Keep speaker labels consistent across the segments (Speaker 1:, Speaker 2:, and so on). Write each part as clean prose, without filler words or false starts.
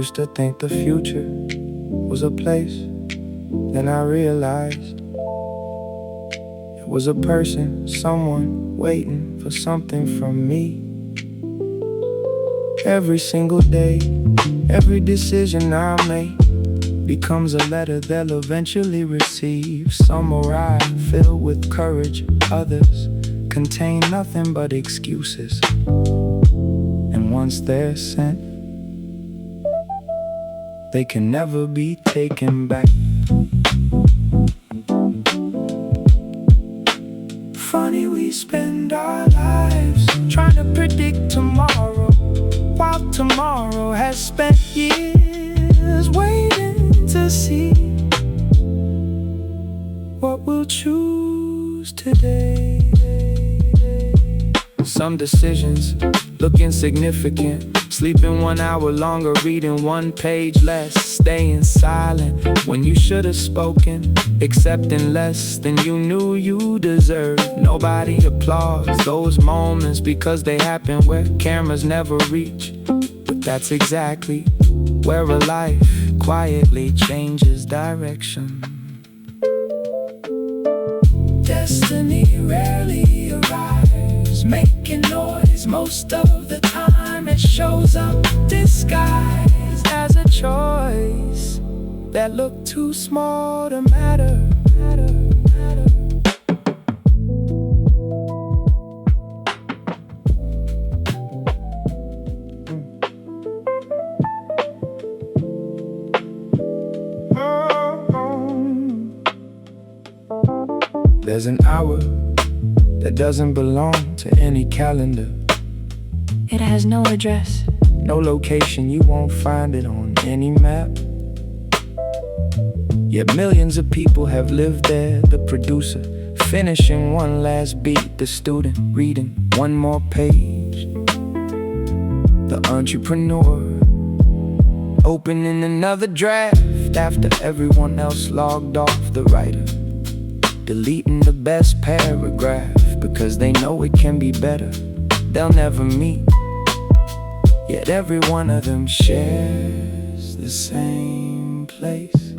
Speaker 1: used to think the future was a place. Then I realized it was a person, someone waiting for something from me. Every single day, every decision I make becomes a letter they'll eventually receive. Some arrive filled with courage, others contain nothing but excuses. And once they're sent, they can never be taken back. Funny, we spend our lives trying to predict tomorrow, while tomorrow has spent years waiting to see what we'll choose today. Some decisions look insignificant. Sleeping 1 hour longer, reading 1 page less, staying silent when you should have spoken, accepting less than you knew you deserved. Nobody applauds those moments because they happen where cameras never reach. But that's exactly where a life quietly changes direction. Destiny rarely arrives making noise most of the time. It shows up disguised as a choice that looked too small to matter. There's an hour that doesn't belong to any calendar.
Speaker 2: It has no address,
Speaker 1: no location, you won't find it on any map. Yet millions of people have lived there. The producer finishing one last beat, the student reading one more page, the entrepreneur opening another draft after everyone else logged off, the writer deleting the best paragraph because they know it can be better. They'll never meet, yet every one of them shares the same place.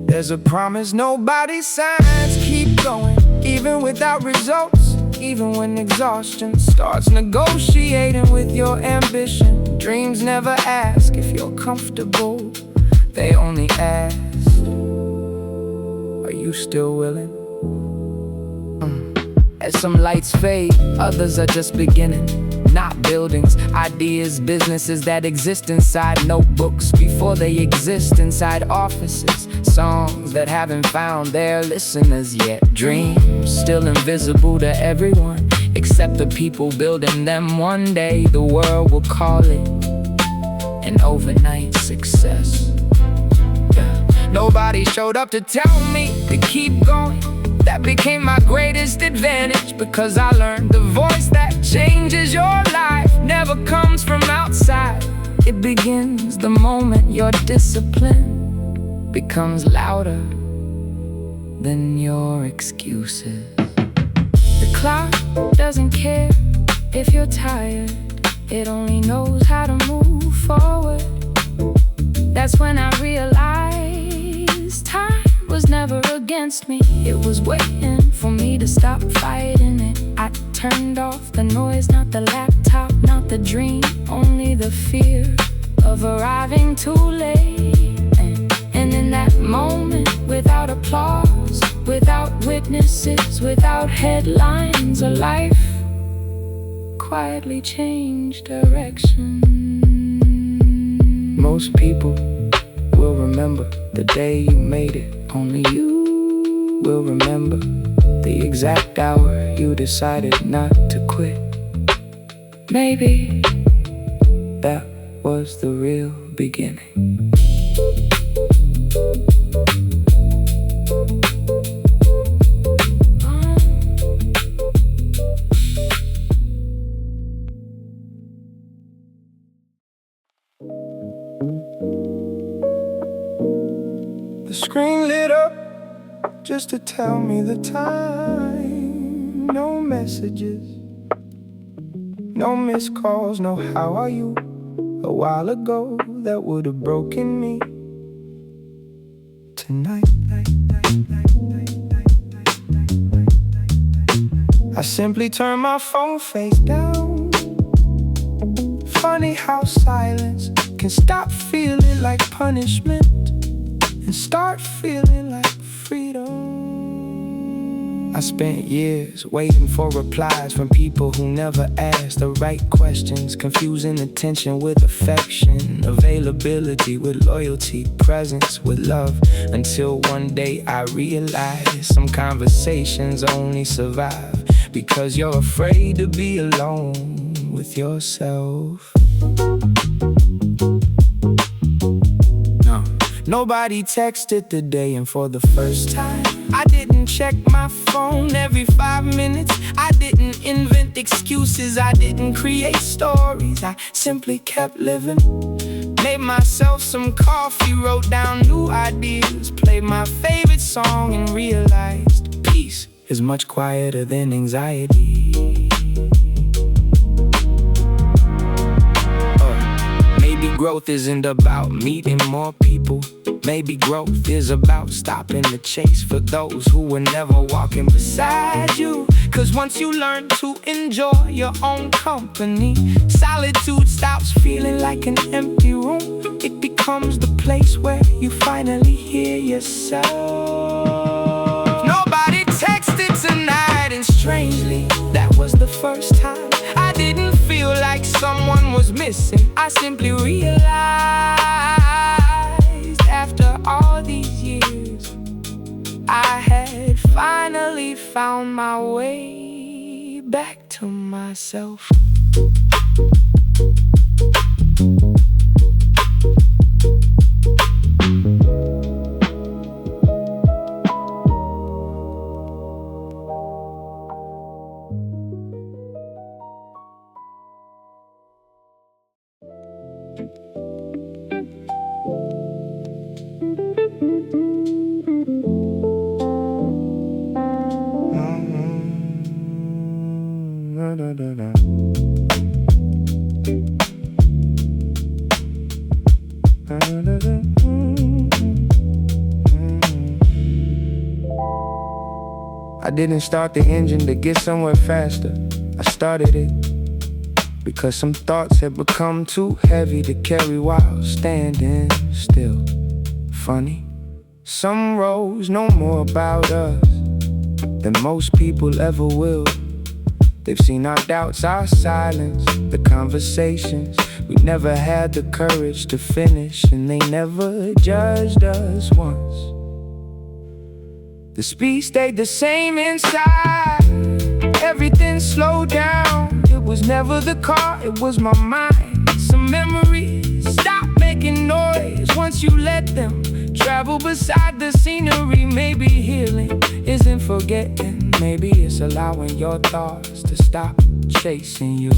Speaker 1: There's a promise nobody signs. Keep going, even without results, even when exhaustion starts negotiating with your ambition. Dreams never ask if you're comfortable, they only ask, are you still willing? As some lights fade, others are just beginning. Not buildings, ideas, businesses that exist inside notebooks before they exist inside offices. Songs that haven't found their listeners yet. Dreams still invisible to everyone except the people building them. One day the world will call it an overnight success. Nobody showed up to tell me to keep going. That became my greatest advantage, because I learned the voice that changes your life never comes from outside. It begins the moment your discipline becomes louder than your excuses. The clock doesn't care if you're tired, it only knows how to move forward. That's when I realized time was never against me. It was waiting for me to stop fighting it. I turned off the noise, not the laptop, not the dream, only the fear of arriving too late. And in that moment, without applause, without witnesses, without headlines, a life quietly changed direction. Most people will remember the day you made it. Only you will remember the exact hour you decided not to quit. Maybe that was the real beginning. The screen lit up just to tell me the time. No messages, no missed calls, no how are you, a while ago that would have broken me. Tonight I simply turn my phone face down. Funny how silence can stop feeling like punishment and start feeling like freedom. I spent years waiting for replies from people who never asked the right questions, confusing attention with affection, availability with loyalty, presence with love, until one day I realized some conversations only survive because you're afraid to be alone with yourself. No, nobody texted today, and for the first time I didn't check my phone every 5 minutes. I didn't invent excuses, I didn't create stories. I simply kept living. Made myself some coffee, wrote down new ideas, played my favorite song and realized peace is much quieter than anxiety. Maybe growth isn't about meeting more people. Maybe growth is about stopping the chase for those who were never walking beside you. Cause once you learn to enjoy your own company, solitude stops feeling like an empty room. It becomes the place where you finally hear yourself. Nobody texted tonight, and strangely, that was the first time I didn't feel like someone was missing. I simply realized after all these years, I had finally found my way back to myself. I didn't start the engine to get somewhere faster. I started it because some thoughts had become too heavy to carry while standing still. Funny, some roads know more about us than most people ever will. They've seen our doubts, our silence, the conversations we never had the courage to finish, and they never judged us once. The speed stayed the same inside. Everything slowed down. It was never the car, it was my mind. Some memories stop making noise once you let them travel beside the scenery. Maybe healing isn't forgetting. Maybe it's allowing your thoughts to stop chasing you.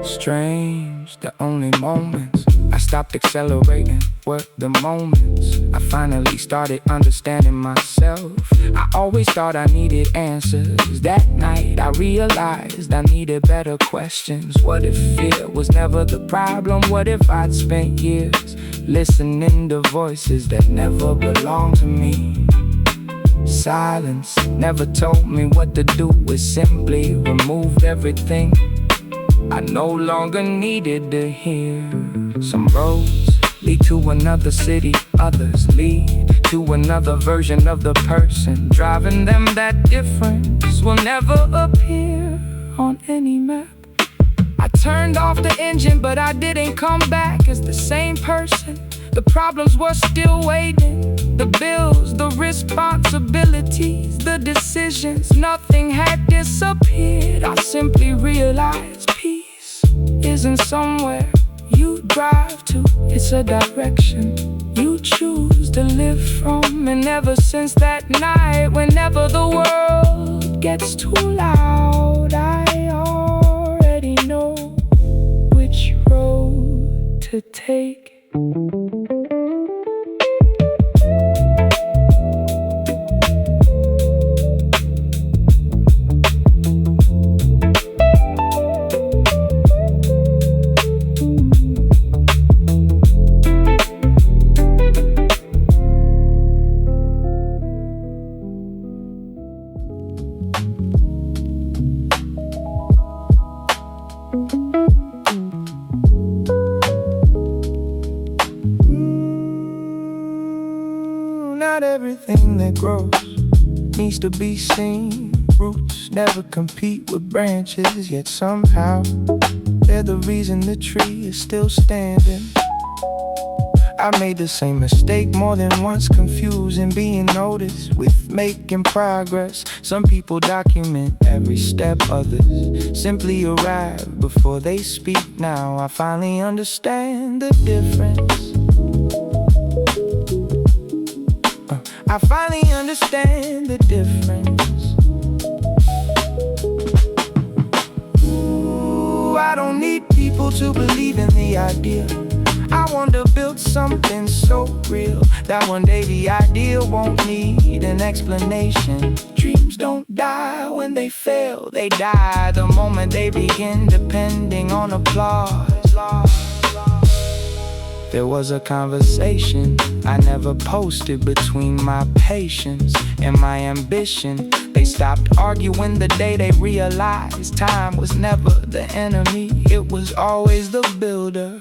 Speaker 1: Strange, the only moments I stopped accelerating were the moments I finally started understanding myself. I always thought I needed answers. That night I realized I needed better questions. What if fear was never the problem? What if I'd spent years listening to voices that never belonged to me? Silence never told me what to do. It simply removed everything I no longer needed to hear. Some roads lead to another city, others lead to another version of the person driving them. That difference will never appear on any map. I turned off the engine, but I didn't come back as the same person. The problems were still waiting. The bills, the responsibilities, the decisions, nothing had disappeared. I simply realized peace isn't somewhere you drive to, it's a direction you choose to live from. And ever since that night, whenever the world gets too loud, I already know which road to take. not everything that grows needs to be seen. Roots never compete with branches, yet somehow they're the reason the tree is still standing. I made the same mistake more than once, confusing being noticed with making progress. Some people document every step, others simply arrive before they speak. Now I finally understand the difference. I finally understand the difference. Ooh, I don't need people to believe in the idea. I want to build something so real that one day the idea won't need an explanation. Dreams don't die when they fail, they die the moment they begin depending on applause. There was a conversation I never posted between my patience and my ambition. They stopped arguing the day they realized time was never the enemy, it was always the builder.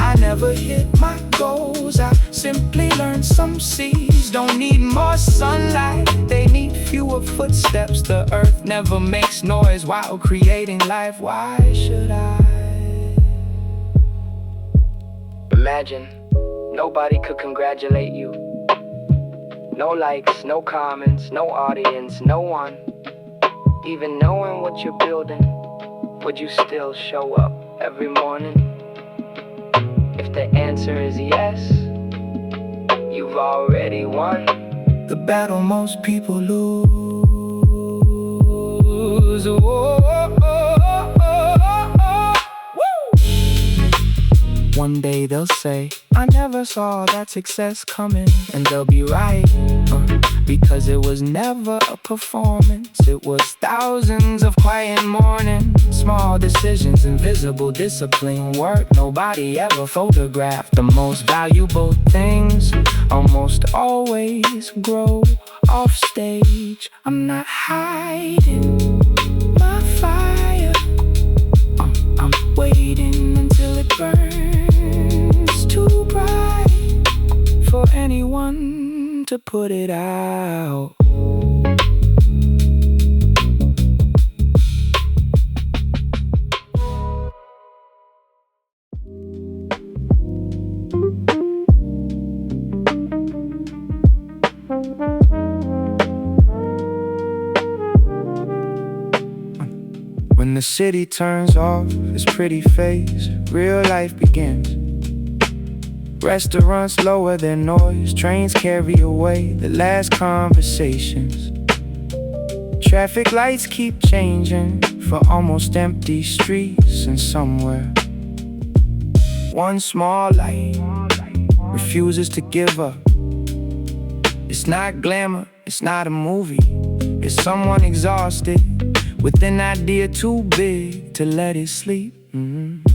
Speaker 1: I never hit my goals, I simply learned some seeds don't need more sunlight, they need fewer footsteps. The earth never makes noise while creating life. Why should I? Imagine nobody could congratulate you. No likes, no comments, no audience, no one even knowing what you're building. Would you still show up every morning? If the answer is yes, you've already won the battle most people lose. Whoa, oh, oh, oh, oh. Woo! One day they'll say, I never saw that success coming, and they'll be right, because it was never a performance. It was thousands of quiet mornings, small decisions, invisible discipline, work nobody ever photographed. The most valuable things almost always grow off stage. I'm not hiding my fire, I'm waiting until it burns too bright for anyone to put it out. When the city turns off its pretty face, real life begins. Restaurants lower their noise, trains carry away the last conversations. Traffic lights keep changing for almost empty streets, and somewhere one small light refuses to give up. It's not glamour, it's not a movie, it's someone exhausted with an idea too big to let it sleep.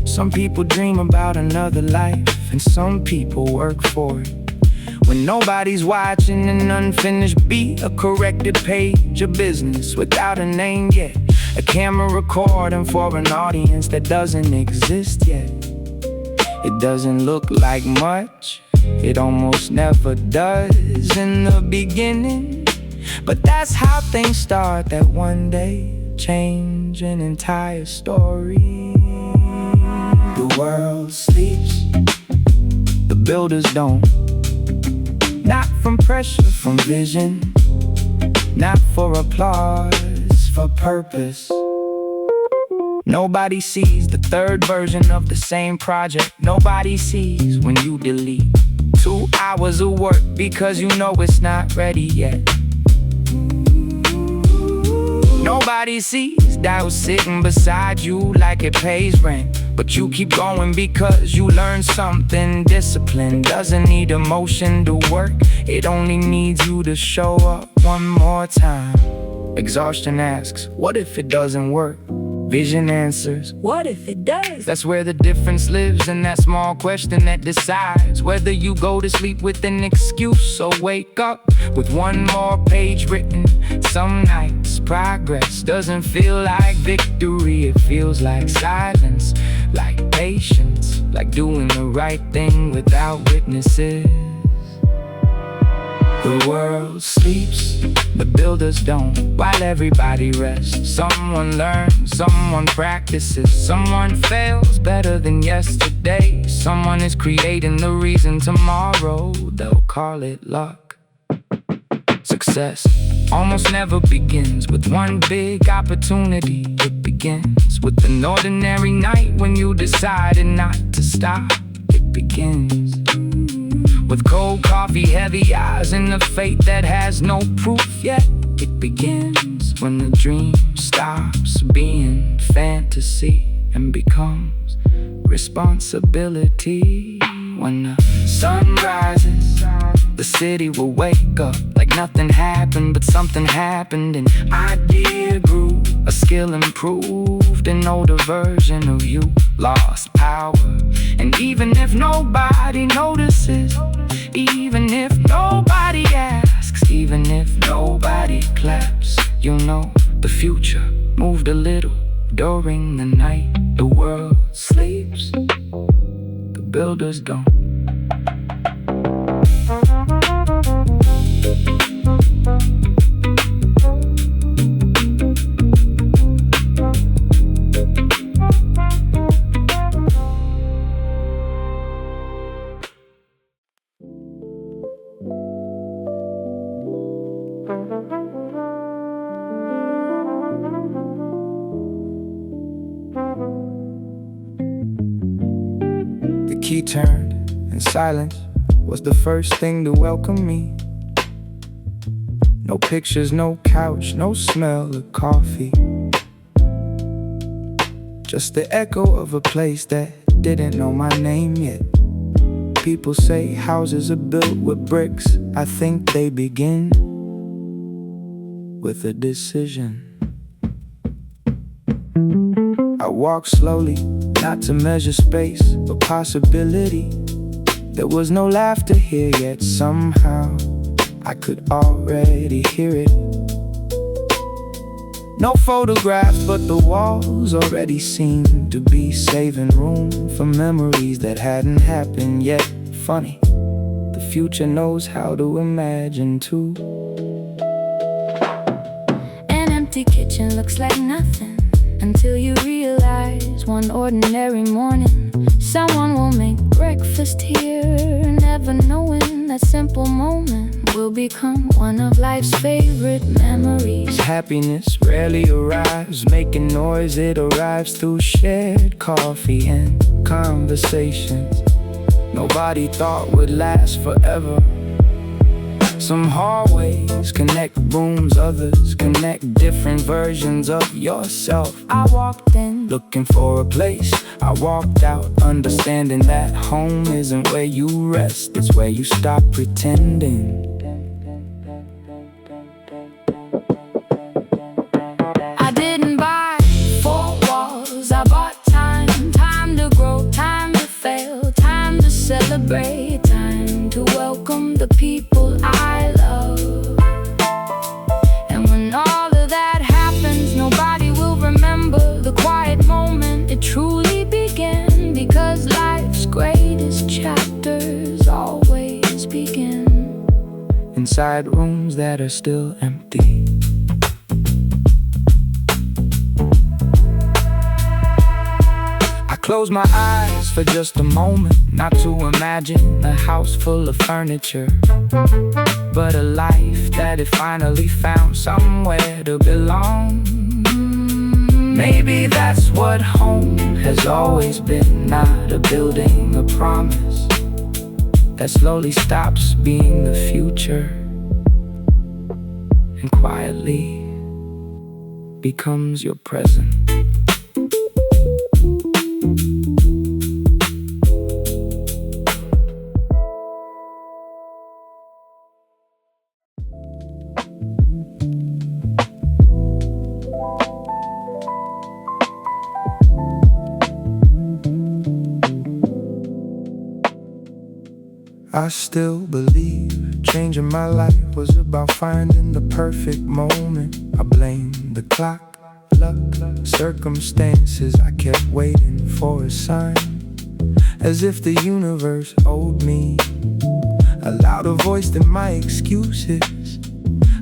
Speaker 1: Some people dream about another life, and some people work for it. When nobody's watching, an unfinished beat, a corrected page, a business without a name yet, a camera recording for an audience that doesn't exist yet. It doesn't look like much, it almost never does in the beginning, but that's how things start, that one day change an entire story. The world sleeps, the builders don't. Not from pressure, from vision. Not for applause, for purpose. Nobody sees the third version of the same project. Nobody sees when you delete 2 hours of work because you know it's not ready yet. Nobody sees doubt sitting beside you like it pays rent, but you keep going because you learned something. Discipline doesn't need emotion to work, it only needs you to show up one more time. Exhaustion asks, what if it doesn't work? Vision answers, what if it does? That's where the difference lives, in that small question that decides whether you go to sleep with an excuse or wake up with one more page written. Some nights progress doesn't feel like victory, it feels like silence, like patience, like doing the right thing without witnesses. The world sleeps, the builders don't, while everybody rests. Someone learns, someone practices, someone fails better than yesterday. Someone is creating the reason tomorrow, they'll call it luck. Success almost never begins with one big opportunity. It begins with an ordinary night when you decided not to stop. It begins with cold coffee, heavy eyes, and a fate that has no proof yet. It begins when the dream stops being fantasy and becomes responsibility. When the sun rises, the city will wake up like nothing happened, but something happened. An idea grew, a skill improved, an older version of you lost power. And even if nobody notices, even if nobody asks, even if nobody claps, you know the future moved a little during the night. The world sleeps, the builders don't. The key turned, and silence was the first thing to welcome me. No pictures, no couch, no smell of coffee. Just the echo of a place that didn't know my name yet. People say houses are built with bricks. I think they begin with a decision. I walk slowly, not to measure space, but possibility. There was no laughter here yet, somehow I could already hear it. No photographs, but the walls already seemed to be saving room for memories that hadn't happened yet. Funny, the future knows how to imagine too.
Speaker 2: An empty kitchen looks like nothing until you realize one ordinary morning someone will make breakfast here, never knowing that simple moment will become one of life's favorite memories.
Speaker 1: Happiness rarely arrives making noise, it arrives through shared coffee and conversations nobody thought would last forever. Some hallways connect rooms, others connect different versions of yourself. I walked in looking for a place, I walked out understanding that home isn't where you rest, it's where you stop pretending.
Speaker 2: I didn't buy 4 walls, I bought time. Time to grow, time to fail, time to celebrate, time to welcome the people I love. And when all of that happens, nobody will remember the quiet moment it truly began, because life's greatest chapters always begin
Speaker 1: inside rooms that are still empty. I close my eyes for just a moment, not to imagine a house full of furniture, but a life that it finally found somewhere to belong. Maybe that's what home has always been, not a building, a promise that slowly stops being the future and quietly becomes your present. I still believe changing my life was about finding the perfect moment. I blame the clock, luck, circumstances. I kept waiting for a sign, as if the universe owed me a louder voice than my excuses.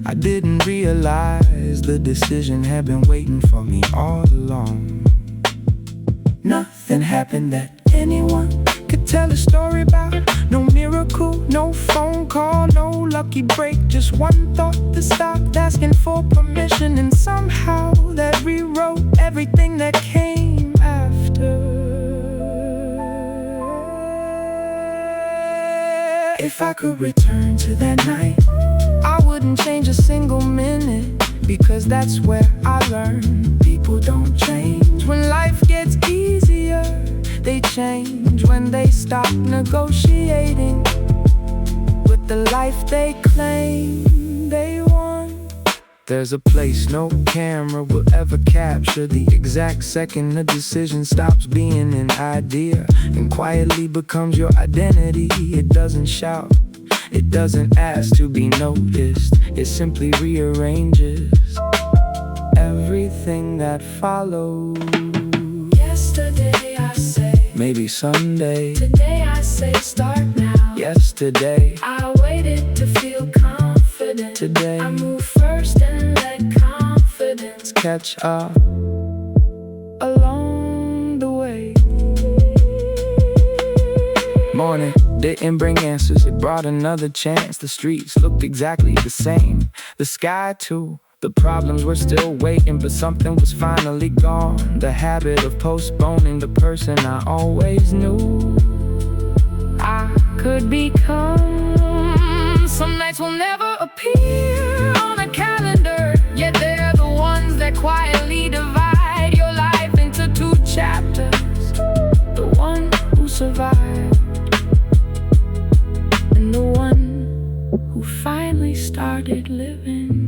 Speaker 1: I didn't realize the decision had been waiting for me all along. Nothing happened that anyone could tell a story about. No miracle, no phone call, no lucky break. Just one thought that stopped asking for permission, and somehow that rewrote everything that came after. If I could return to that night, I wouldn't change a single minute, because that's where I learned people don't change when life gets easier. They change when they stop negotiating with the life they claim they want. There's a place no camera will ever capture the exact second a decision stops being an idea and quietly becomes your identity. It doesn't shout, it doesn't ask to be noticed. It simply rearranges everything that follows.
Speaker 2: Yesterday I say,
Speaker 1: maybe someday.
Speaker 2: Today I say, start now.
Speaker 1: Yesterday
Speaker 2: I waited to feel confident.
Speaker 1: Today
Speaker 2: I move first and let confidence
Speaker 1: catch up along the way. Morning didn't bring answers, it brought another chance. The streets looked exactly the same, the sky too. The problems were still waiting, but something was finally gone. The habit of postponing the person I always knew I could become. Some nights will never appear on a calendar, yet they're the ones that quietly divide your life into two chapters. The one who survived and the one who finally started living.